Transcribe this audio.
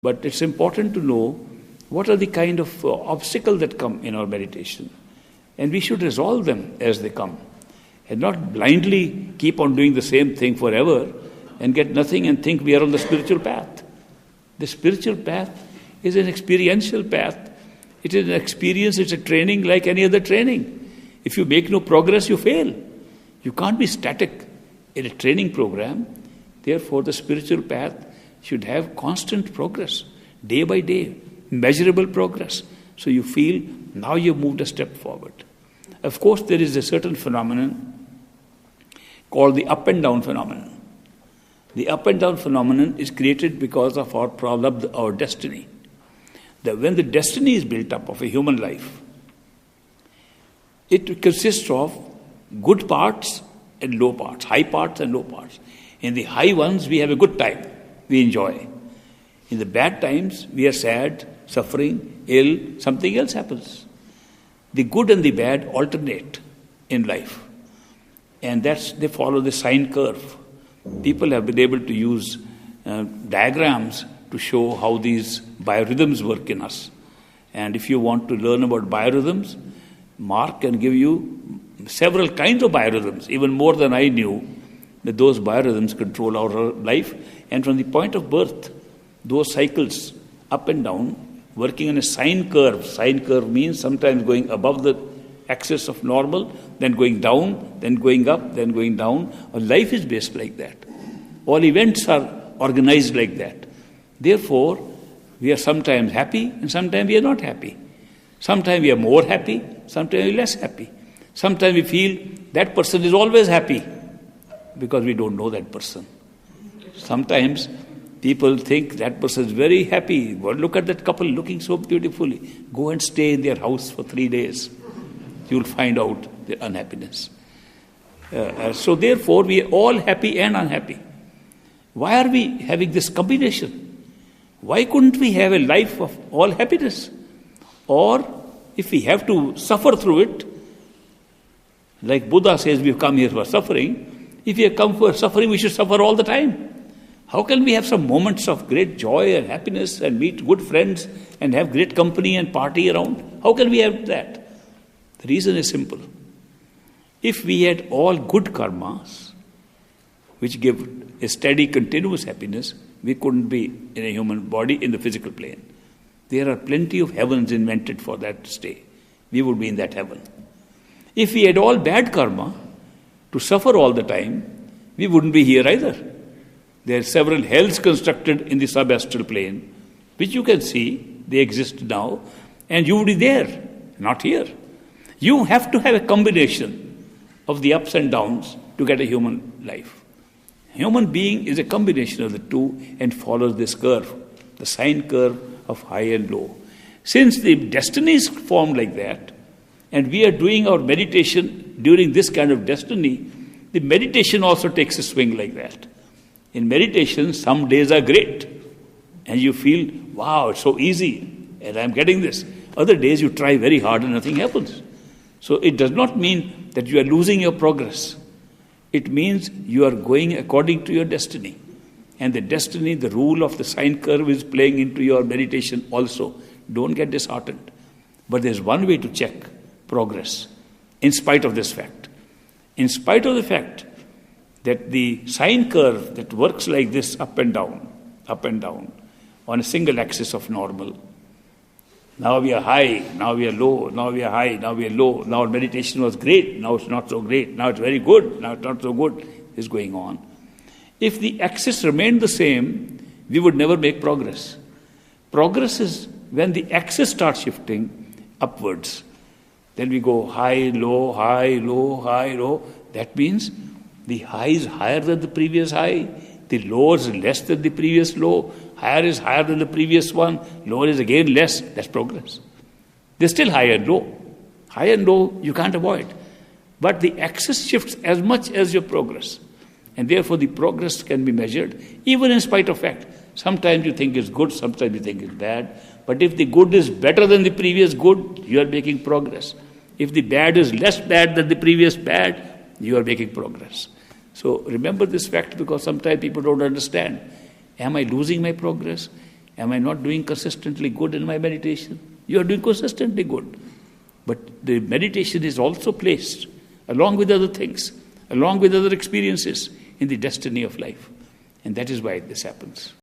But it's important to know what are the kind of obstacles that come in our meditation. And we should resolve them as they come. And not blindly keep on doing the same thing forever and get nothing and think we are on the spiritual path. The spiritual path is an experiential path. It is an experience, it's a training like any other training. If you make no progress, you fail. You can't be static in a training program. Therefore, the spiritual path should have constant progress, day by day, measurable progress. So you feel now you've moved a step forward. Of course, there is a certain phenomenon called the up and down phenomenon. The up and down phenomenon is created because of our pralabdha, our destiny. That when the destiny is built up of a human life, it consists of good parts and low parts, high parts and low parts. In the high ones, we have a good time, we enjoy. In the bad times, we are sad, suffering, ill, something else happens. The good and the bad alternate in life. And they follow the sine curve. People have been able to use diagrams to show how these biorhythms work in us. And if you want to learn about biorhythms, Mark can give you several kinds of biorhythms, even more than I knew, that those biorhythms control our life. And from the point of birth, those cycles, up and down, working on a sine curve. Sine curve means sometimes going above the axis of normal, then going down, then going up, then going down. Our life is based like that. All events are organized like that. Therefore, we are sometimes happy and sometimes we are not happy. Sometimes we are more happy, sometimes we are less happy. Sometimes we feel that person is always happy because we don't know that person. Sometimes people think that person is very happy. Well, look at that couple looking so beautifully. Go and stay in their house for 3 days. You will find out their unhappiness. So therefore, we are all happy and unhappy. Why are we having this combination? Why couldn't we have a life of all happiness? Or if we have to suffer through it, like Buddha says we've come here for suffering, if we have come for suffering, we should suffer all the time. How can we have some moments of great joy and happiness and meet good friends and have great company and party around? How can we have that? The reason is simple. If we had all good karmas, which give a steady, continuous happiness, we couldn't be in a human body in the physical plane. There are plenty of heavens invented for that stay. We would be in that heaven. If we had all bad karma to suffer all the time, we wouldn't be here either. There are several hells constructed in the sub-astral plane, which you can see, they exist now, and you would be there, not here. You have to have a combination of the ups and downs to get a human life. Human being is a combination of the two and follows this curve, the sine curve of high and low. Since the destiny is formed like that, and we are doing our meditation during this kind of destiny, the meditation also takes a swing like that. In meditation, some days are great, and you feel, wow, it's so easy, and I'm getting this. Other days you try very hard and nothing happens. So it does not mean that you are losing your progress. It means you are going according to your destiny. And the destiny, the rule of the sine curve is playing into your meditation also. Don't get disheartened. But there's one way to check progress, in spite of this fact. In spite of the fact that the sine curve that works like this up and down, on a single axis of normal. Now we are high, now we are low, now we are high, now we are low. Now meditation was great, now it's not so great, now it's very good, now it's not so good, is going on. If the axis remained the same, we would never make progress. Progress is when the axis starts shifting upwards. Then we go high, low, high, low, high, low. That means the high is higher than the previous high, the low is less than the previous low, higher is higher than the previous one, lower is again less. That's progress. There's still high and low. High and low you can't avoid. But the axis shifts as much as your progress. And therefore the progress can be measured, even in spite of fact. Sometimes you think it's good, sometimes you think it's bad. But if the good is better than the previous good, you are making progress. If the bad is less bad than the previous bad, you are making progress. So remember this fact, because sometimes people don't understand. Am I losing my progress? Am I not doing consistently good in my meditation? You are doing consistently good. But the meditation is also placed, along with other things, along with other experiences, in the destiny of life. And that is why this happens.